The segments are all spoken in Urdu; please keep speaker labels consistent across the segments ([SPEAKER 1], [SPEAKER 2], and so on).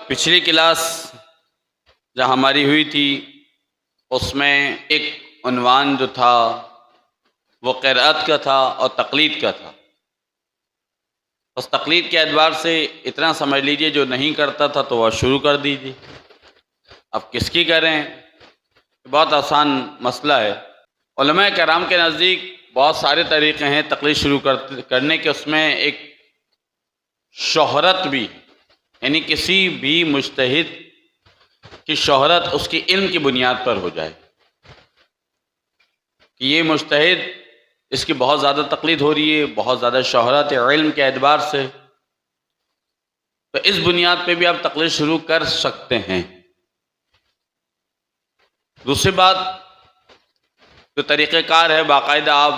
[SPEAKER 1] پچھلی کلاس جہاں ہماری ہوئی تھی اس میں ایک عنوان جو تھا وہ قرأت کا تھا اور تقلید کا تھا۔ بس تقلید کے اعتبار سے اتنا سمجھ لیجئے جو نہیں کرتا تھا تو وہ شروع کر دیجیے۔ اب کس کی کریں؟ بہت آسان مسئلہ ہے۔ علماء کرام کے نزدیک بہت سارے طریقے ہیں تقلید شروع کرنے کے، اس میں ایک شہرت بھی، یعنی کسی بھی مجتہد کی شہرت اس کی علم کی بنیاد پر ہو جائے کہ یہ مجتہد، اس کی بہت زیادہ تقلید ہو رہی ہے، بہت زیادہ شہرت ہے علم کے اعتبار سے، تو اس بنیاد پہ بھی آپ تقلید شروع کر سکتے ہیں۔ دوسری بات جو طریقہ کار ہے، باقاعدہ آپ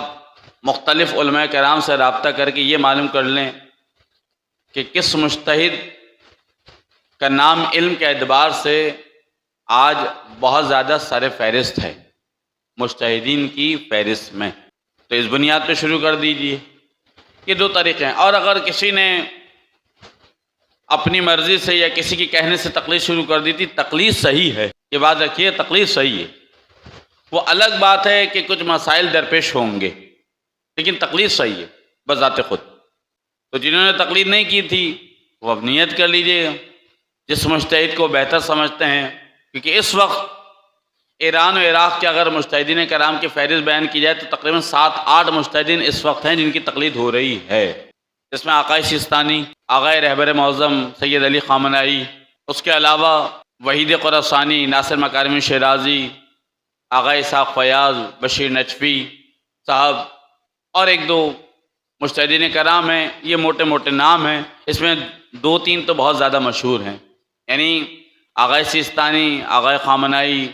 [SPEAKER 1] مختلف علماء کرام سے رابطہ کر کے یہ معلوم کر لیں کہ کس مجتہد کا نام علم کے اعتبار سے آج بہت زیادہ سر فہرست ہے مجتہدین کی فہرست میں، تو اس بنیاد پہ شروع کر دیجیے۔ یہ دو طریقے ہیں۔ اور اگر کسی نے اپنی مرضی سے یا کسی کے کہنے سے تقلید شروع کر دی تھی، تقلید صحیح ہے، یہ بات رکھیے، تقلید صحیح ہے۔ وہ الگ بات ہے کہ کچھ مسائل درپیش ہوں گے، لیکن تقلید صحیح ہے بذات خود۔ تو جنہوں نے تقلید نہیں کی تھی وہ اب نیت کر لیجیے، جس مجتہد کو بہتر سمجھتے ہیں، کیونکہ اس وقت ایران و عراق کے اگر مجتہدین کرام کی فہرست بیان کی جائے تو تقریباً 7-8 مجتہدین اس وقت ہیں جن کی تقلید ہو رہی ہے، جس میں آقا سیستانی، آقا رہبر معظم سید علی خامنائی، اس کے علاوہ وحید خراسانی، ناصر مکارمی شیرازی، آقا اسحاق فیاض، بشیر نجفی صاحب، اور ایک دو مجتہدین کرام ہیں۔ یہ موٹے موٹے نام ہیں، اس میں 2-3 تو بہت زیادہ مشہور ہیں، یعنی آقا سیستانی، آقا خامنائی،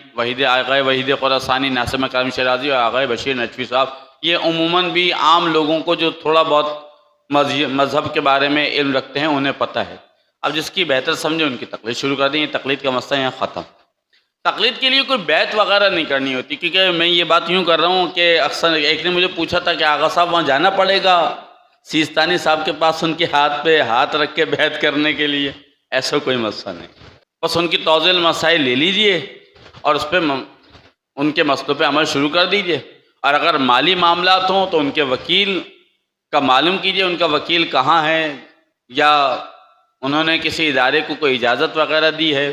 [SPEAKER 1] آقا وحید خراسانی، ناصر مکارمی شیرازی اور آقا بشیر نجفی صاحب، یہ عموماً بھی عام لوگوں کو جو تھوڑا بہت مذہب کے بارے میں علم رکھتے ہیں انہیں پتہ ہے۔ اب جس کی بہتر سمجھے ان کی تقلید شروع کر دیں، یہ تقلید کا مسئلہ یہاں ختم۔ تقلید کے لیے کوئی بیعت وغیرہ نہیں کرنی ہوتی، کیونکہ میں یہ بات یوں کر رہا ہوں کہ اکثر ایک نے مجھے پوچھا تھا کہ آقا صاحب وہاں جانا پڑے گا سیستانی صاحب کے پاس ان کے ہاتھ پہ ہاتھ رکھ کے بیعت کرنے کے لیے؟ ایسا کوئی مسئلہ نہیں، بس ان کی توضیح المسائل لے لیجئے اور اس پہ ان کے مسئلوں پہ عمل شروع کر دیجئے۔ اور اگر مالی معاملات ہوں تو ان کے وکیل کا معلوم کیجئے ان کا وکیل کہاں ہے، یا انہوں نے کسی ادارے کو کوئی اجازت وغیرہ دی ہے،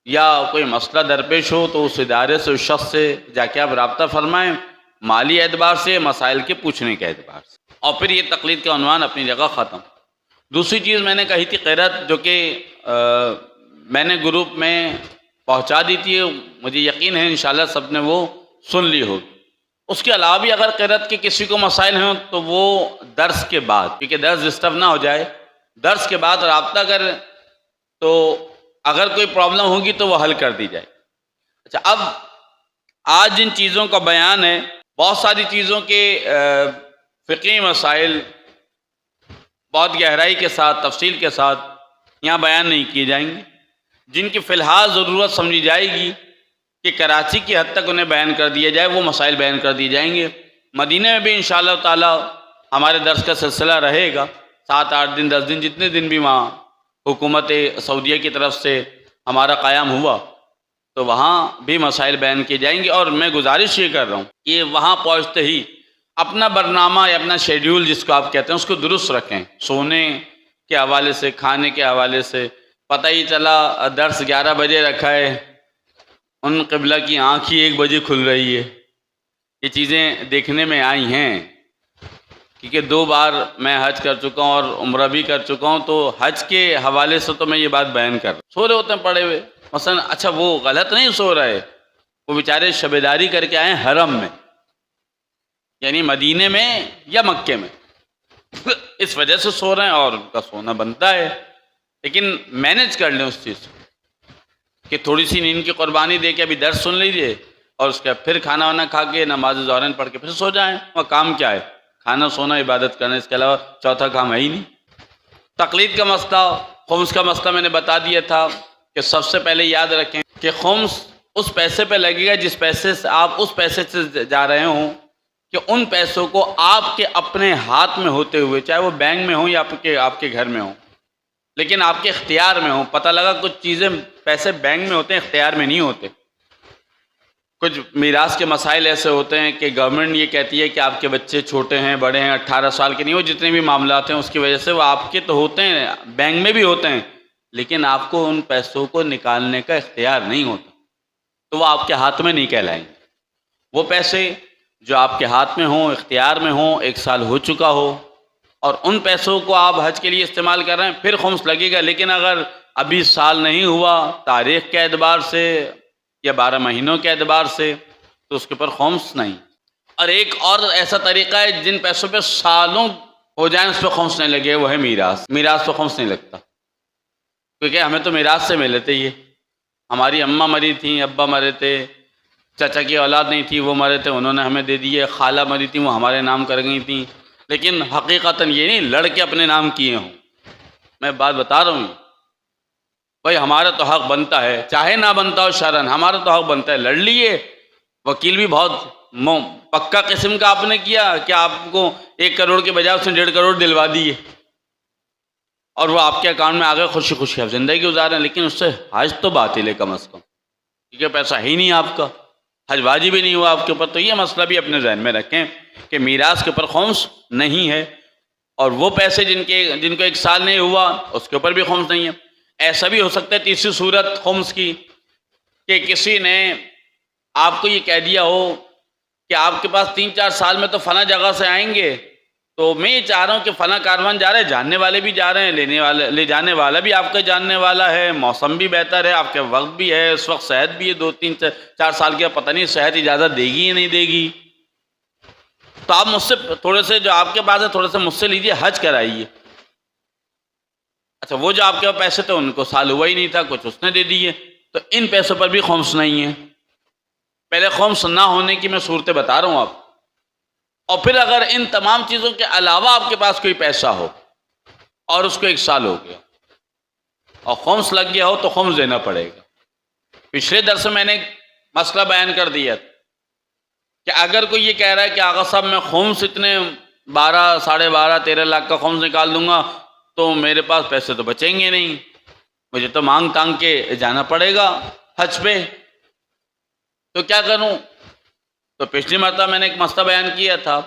[SPEAKER 1] یا کوئی مسئلہ درپیش ہو تو اس ادارے سے، اس شخص سے جا کے آپ رابطہ فرمائیں، مالی اعتبار سے، مسائل کے پوچھنے کے اعتبار سے، اور پھر یہ تقلید کا عنوان اپنی جگہ ختم۔ دوسری چیز میں نے کہی تھی قرأت، جو کہ میں نے گروپ میں پہنچا دی تھی، مجھے یقین ہے انشاءاللہ سب نے وہ سن لی ہوگی۔ اس کے علاوہ بھی اگر قرأت کے کسی کو مسائل ہیں تو وہ درس کے بعد، کیونکہ درس ڈسٹرب نہ ہو جائے، درس کے بعد رابطہ کریں تو اگر کوئی پرابلم ہوگی تو وہ حل کر دی جائے۔ اچھا، اب آج جن چیزوں کا بیان ہے، بہت ساری چیزوں کے فقہی مسائل بہت گہرائی کے ساتھ، تفصیل کے ساتھ یہاں بیان نہیں کیے جائیں گے، جن کی فی الحال ضرورت سمجھی جائے گی کہ کراچی کی حد تک انہیں بیان کر دیا جائے، وہ مسائل بیان کر دیے جائیں گے۔ مدینہ میں بھی انشاءاللہ تعالی ہمارے درس کا سلسلہ رہے گا، 7-8 دن 10 دن جتنے دن بھی وہاں حکومت سعودیہ کی طرف سے ہمارا قیام ہوا تو وہاں بھی مسائل بیان کیے جائیں گے۔ اور میں گزارش یہ کر رہا ہوں کہ وہاں پہنچتے ہی اپنا برنامہ یا اپنا شیڈیول جس کو آپ کہتے ہیں اس کو درست رکھیں، سونے کے حوالے سے، کھانے کے حوالے سے۔ پتہ ہی چلا درس 11 بجے رکھا ہے، ان قبلہ کی آنکھ ہی 1 بجے کھل رہی ہے۔ یہ چیزیں دیکھنے میں آئی ہیں، کیونکہ 2 بار میں حج کر چکا ہوں اور عمرہ بھی کر چکا ہوں، تو حج کے حوالے سے تو میں یہ بات بیان کر رہا ہوں۔ سو رہے ہوتے ہیں پڑے ہوئے، مثلا اچھا وہ غلط نہیں سو رہے، وہ بیچارے شبیداری کر کے آئے ہیں حرم میں، یعنی مدینے میں یا مکے میں، اس وجہ سے سو رہے ہیں اور ان کا سونا بنتا ہے، لیکن مینج کر لیں اس چیز کہ تھوڑی سی نیند کی قربانی دے کے ابھی درس سن لیجئے اور اس کے پھر کھانا وانا کھا کے نماز ظہرین پڑھ کے پھر سو جائیں۔ وہ کام کیا ہے؟ کھانا، سونا، عبادت کرنا، اس کے علاوہ چوتھا کام ہے ہی نہیں۔ تقلید کا مسئلہ، خمس کا مسئلہ میں نے بتا دیا تھا کہ سب سے پہلے یاد رکھیں کہ خمس اس پیسے پہ لگے گا جس پیسے سے آپ اس پیسے سے جا رہے ہوں کہ ان پیسوں کو آپ کے اپنے ہاتھ میں ہوتے ہوئے، چاہے وہ بینک میں ہوں یا آپ کے گھر میں ہوں، لیکن آپ کے اختیار میں ہوں۔ پتہ لگا کچھ چیزیں، پیسے بینک میں ہوتے ہیں، اختیار میں نہیں ہوتے۔ کچھ میراث کے مسائل ایسے ہوتے ہیں کہ گورنمنٹ یہ کہتی ہے کہ آپ کے بچے چھوٹے ہیں، بڑے ہیں، 18 سال کے نہیں، وہ جتنے بھی معاملات ہیں اس کی وجہ سے وہ آپ کے تو ہوتے ہیں، بینک میں بھی ہوتے ہیں، لیکن آپ کو ان پیسوں کو نکالنے کا اختیار نہیں ہوتا، تو وہ آپ کے ہاتھ میں نہیں کہلائیں گے۔ وہ پیسے جو آپ کے ہاتھ میں ہوں، اختیار میں ہوں، 1 سال ہو چکا ہو اور ان پیسوں کو آپ حج کے لیے استعمال کر رہے ہیں، پھر خمس لگے گا۔ لیکن اگر ابھی سال نہیں ہوا تاریخ کے اعتبار سے یا 12 مہینوں کے اعتبار سے، تو اس کے اوپر خمس نہیں۔ اور ایک اور ایسا طریقہ ہے جن پیسوں پہ سالوں ہو جائیں اس پہ خمس نہیں لگے، وہ ہے میراث۔ میراث پہ خمس نہیں لگتا، کیونکہ ہمیں تو میراث سے ملے تھے۔ یہ ہماری اماں مری تھیں، ابا مرے تھے، چچا کی اولاد نہیں تھی، وہ مرے تھے، انہوں نے ہمیں دے دیے، خالہ مری تھیں، وہ ہمارے نام کر گئی تھیں، لیکن حقیقتاً یہ نہیں لڑ کے اپنے نام کیے ہوں۔ میں بات بتا رہا ہوں، بھائی ہمارا تو حق بنتا ہے، چاہے نہ بنتا ہو شرعاً، ہمارا تو حق بنتا ہے۔ لڑ لیے، وکیل بھی بہت پکا قسم کا آپ نے کیا کہ آپ کو 1 کروڑ کے بجائے اس نے 1.5 کروڑ دلوا دیے، اور وہ آپ کے اکاؤنٹ میں آگے خوشی خوشی آپ زندگی گزاریں، لیکن اس سے حج تو باطل ہے کم از کم، کیونکہ پیسہ ہی نہیں آپ کا، حج واجب ہی نہیں ہوا آپ کے اوپر۔ تو یہ مسئلہ بھی اپنے ذہن میں رکھیں کہ میراث کے اوپر خمس نہیں ہے، اور وہ پیسے جن کو 1 سال نہیں ہوا اس کے اوپر بھی خمس نہیں ہے۔ ایسا بھی ہو سکتا ہے تیسری صورت خمس کی کہ کسی نے آپ کو یہ کہہ دیا ہو کہ آپ کے پاس 3-4 سال میں تو فلاں جگہ سے آئیں گے، تو میں یہ چاہ رہا ہوں کہ فلاں کاروان جا رہے ہیں، جاننے والے بھی جا رہے ہیں، لے جانے والا بھی آپ کا جاننے والا ہے، موسم بھی بہتر ہے، آپ کے وقت بھی ہے، اس وقت صحت بھی ہے، 2-3-4 سال کے پتہ نہیں صحت اجازت دے گی یا نہیں دے گی، تو آپ مجھ سے تھوڑے سے جو آپ کے پاس ہے تھوڑے سے مجھ سے لیجیے، حج کرائیے۔ اچھا، وہ جو آپ کے پاس پیسے تھے ان کو سال ہوا ہی نہیں تھا، کچھ اس نے دے دیے، تو ان پیسوں پر بھی خمس نہیں ہے۔ پہلے خمس نہ ہونے کی میں صورتیں بتا رہا ہوں آپ، اور پھر اگر ان تمام چیزوں کے علاوہ آپ کے پاس کوئی پیسہ ہو اور اس کو 1 سال ہو گیا اور خمس لگ گیا ہو تو خمس دینا پڑے گا۔ پچھلے درس میں نے ایک مسئلہ بیان کر دیا کہ اگر کوئی یہ کہہ رہا ہے کہ آغا صاحب میں خمس اتنے 12, 12.5, 13 لاکھ کا خمس نکال دوں گا تو میرے پاس پیسے تو بچیں گے نہیں، مجھے تو مانگ تانگ کے جانا پڑے گا حج پہ، تو کیا کروں؟ تو پچھلی مرتبہ میں نے ایک مسئلہ بیان کیا تھا،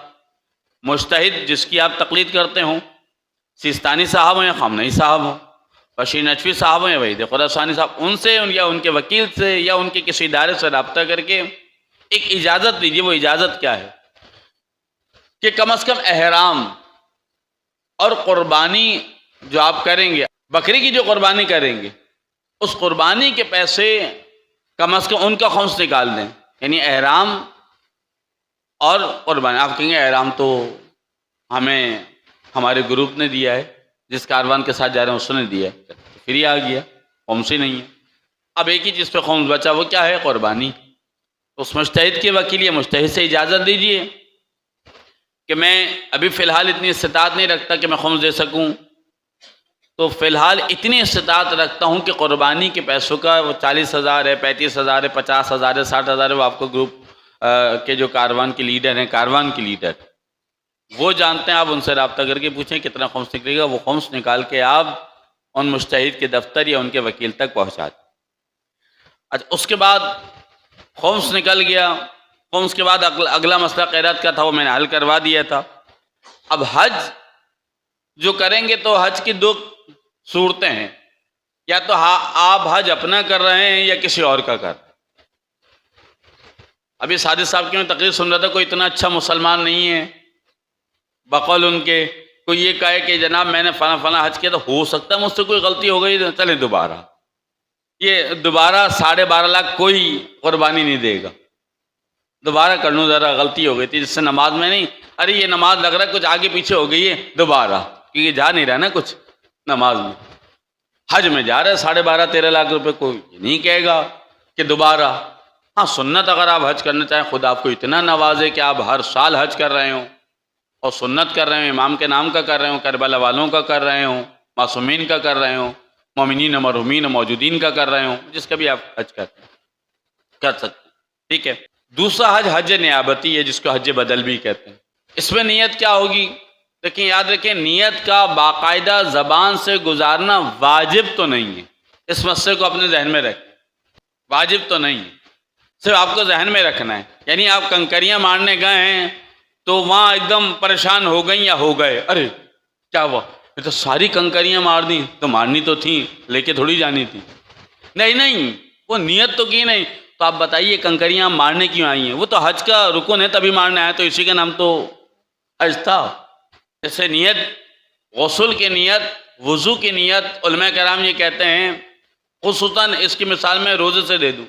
[SPEAKER 1] مجتہد جس کی آپ تقلید کرتے ہوں، سیستانی صاحب ہوں یا خامنئی صاحب ہوں، بشیر نجفی صاحب ہوں یا وحید خراسانی صاحب، ان سے یا ان کے وکیل سے یا ان کے کسی ادارے سے رابطہ کر کے ایک اجازت لیجیے۔ وہ اجازت کیا ہے کہ کم از کم احرام اور قربانی جو آپ کریں گے، بکری کی جو قربانی کریں گے، اس قربانی کے پیسے کم از کم ان کا خمس نکال دیں، یعنی احرام اور قربانی۔ آپ کہیں گے احرام تو ہمیں ہمارے گروپ نے دیا ہے، جس کاروان کے ساتھ جا رہے ہیں اس نے دیا ہے، پھر یہ آ گیا خمس ہی نہیں ہے۔ اب ایک ہی چیز پہ خمس بچا، وہ کیا ہے؟ قربانی۔ اس مجتہد کے وکیل یا مجتہد سے اجازت دیجیے کہ میں ابھی فی الحال اتنی استطاعت نہیں رکھتا کہ میں خمس دے سکوں، تو فی الحال اتنی استطاعت رکھتا ہوں کہ قربانی کے پیسوں کا وہ 40,000 ہے، 35,000 ہے، 50,000 ہے، 60,000 ہے، وہ آپ کو گروپ کے جو کاروان کے لیڈر ہیں، کاروان کے لیڈر وہ جانتے ہیں، آپ ان سے رابطہ کر کے پوچھیں کتنا خمس نکلے گا، وہ خمس نکال کے آپ ان مجتہد کے دفتر یا ان کے وکیل تک پہنچا دیں۔ اچھا، اس کے بعد خمس نکل گیا، خمس کے بعد اگلا مسئلہ قیرات کا تھا، وہ میں نے حل کروا دیا تھا۔ اب حج جو کریں گے تو حج کی 2 صورتیں ہیں، یا تو آپ حج اپنا کر رہے ہیں یا کسی اور کا کر رہے ہیں۔ ابھی ساجد صاحب کی میں تقریر سن رہا تھا، کوئی اتنا اچھا مسلمان نہیں ہے، بقول ان کے کوئی یہ کہے کہ جناب میں نے فلاں حج کیا، تو ہو سکتا ہے مجھ سے کوئی غلطی ہو گئی، چلیں دوبارہ۔ یہ دوبارہ 12.5 لاکھ کوئی قربانی نہیں دے گا، دوبارہ کر لوں، ذرا غلطی ہو گئی تھی، جس سے نماز میں نہیں، ارے یہ نماز لگ رہا ہے کچھ آگے پیچھے ہو گئی ہے، دوبارہ، کیونکہ جا نہیں رہا نا کچھ نماز میں، حج میں جا رہا ہے 12.5-13 لاکھ روپے، کوئی نہیں کہے گا کہ دوبارہ۔ ہاں، سنت اگر آپ حج کرنا چاہیں، خدا آپ کو اتنا نوازے کہ آپ ہر سال حج کر رہے ہوں اور سنت کر رہے ہوں، امام کے نام کا کر رہے ہوں، کربلا والوں کا کر رہے ہوں، معصومین کا کر رہے ہوں، مومنین مرحومین موجودین کا کر رہے ہوں، جس کا بھی آپ حج کرتے ہیں، کر سکتے ہیں. ٹھیک ہے. دوسرا حج حج نیابتی ہے، جس کو حج بدل بھی کہتے ہیں. اس میں نیت کیا ہوگی؟ لیکن یاد رکھیں نیت کا باقاعدہ زبان سے گزارنا واجب تو نہیں ہے. اس مسئلے کو اپنے ذہن میں رکھیں، واجب تو نہیں ہے، صرف آپ کو ذہن میں رکھنا ہے. یعنی آپ کنکریاں مارنے گئے ہیں تو وہاں ایک دم پریشان ہو گئیں یا ہو گئے، ارے کیا ہوا، یہ تو ساری کنکریاں مار دیں. تو مارنی تو تھیں، لے کے تھوڑی جانی تھی. نہیں، وہ نیت تو کی نہیں. تو آپ بتائیے کنکریاں مارنے کیوں آئی ہیں؟ وہ تو حج کا رکن ہے تبھی مارنے آیا، تو اسی کا نام تو حج تھا. جیسے نیت، غسل کی نیت، وضو کی نیت، علماء کرام یہ کہتے ہیں، خصوصاً اس کی مثال میں روزے سے دے دوں.